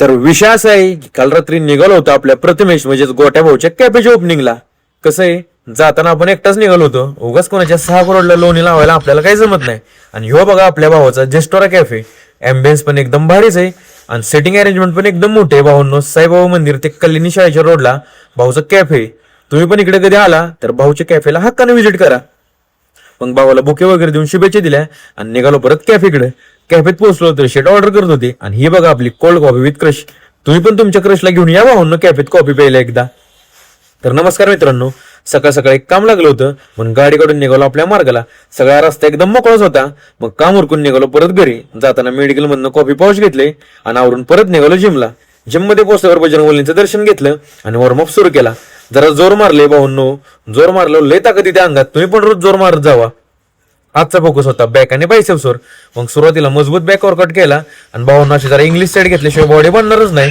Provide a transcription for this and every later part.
तर विषय असा आहे की काल रात्री निघालो होतो आपल्या प्रथमेश म्हणजेच गोट्या भाऊच्या कॅफेच्या ओपनिंगला. कसं आहे, जाताना आपण एकटाच निघालो होतो, उगाच कोणाच्या 6 करोडला लोणी लावायला आपल्याला काही जमत नाही. आणि ह्यो बघा आपल्या भावाचा जेस्टोरा कॅफे. अँबियन्स पण एकदम भारीच आहे आणि सेटिंग अरेंजमेंट पण एकदम मोठे आहे. भाऊंनो, साईबाबा मंदिर ते कल्याणी शाळेच्या रोडला भाऊचं कॅफे. तुम्ही पण इकडे कधी आला तर भाऊच्या कॅफेला हक्काने व्हिजिट करा. मग भावाला बुके वगैरे देऊन शुभेच्छा दिल्या आणि निघालो परत कॅफेकडे. कॅफेत पोहोचलो तर शेट ऑर्डर करत होते आणि ही बघा आपली कोल्ड कॉफी विथ क्रश. तुम्ही पण तुमच्या क्रशला घेऊन या भाऊंनो कॅफेत कॉफी प्यायला एकदा. तर नमस्कार मित्रांनो, सकाळ सकाळी एक काम लागलं होतं म्हणून गाडी काढून निघालो आपल्या मार्गाला. सगळा रस्ता एकदम मोकळाच होता. मग काम उरकून निघालो परत घरी. जाताना मेडिकल मधनं कॉफी पाऊच घेतले आणि आवरून परत निघालो जिमला. जिम मध्ये पोहोचल्यावर बजरंगबलीचं दर्शन घेतलं आणि वॉर्मअप सुरू केला. जरा जोर मारले भाऊंनो, जोर मारलो, लय ताकद येते अंगात. तुम्ही पण रोज जोर मारत जावा. आजचा फोकस होता बॅक आणि बायसेप्सवर. मग सुरुवातीला मजबूत बॅक वर्कआउट केला आणि भाऊंना अशी जरा इंग्लिश साईड घेतल्याशिवाय बॉडी बनणारच नाही.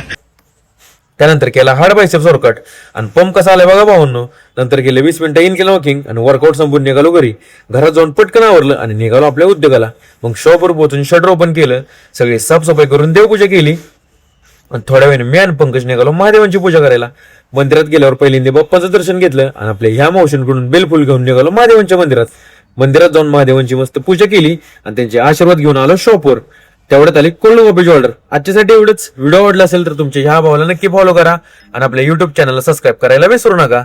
त्यानंतर केला हार्ड बायसेप्स वर्कआउट आणि पंप कसा आलाय बघा भाऊंनो. नंतर गेले 20 मिनिटं इन केलं वॉकिंग आणि वर्कआउट संपून निघालो घरी. घरात जाऊन पटकन आवरलं आणि निघालो आपल्या उद्योगाला. मग शॉपवर पोहोचून शटर ओपन केलं, सगळी साफसफाई करून देवपूजा केली आणि थोड्या वेळाने मी आणि पंकज निघालो महादेवांची पूजा करायला. मंदिरात गेल्यावर पहिल्यांदा बाप्पाचं दर्शन घेतलं आणि आपल्या ह्या मावशींकडून बेलफुल घेऊन निघालो महादेवांच्या मंदिरात. मंदिरात जाऊन महादेवांची मस्त पूजा केली आणि त्यांचे आशीर्वाद घेऊन आलो शॉपवर. तेवढ्यात आली कोल्ड कॉफीची ऑर्डर. आजच्यासाठी एवढंच. व्हिडिओ आवडला असेल तर तुमच्या ह्या भावाला नक्की फॉलो करा आणि आपल्या युट्यूब चॅनलला सबस्क्राईब करायला विसरू नका.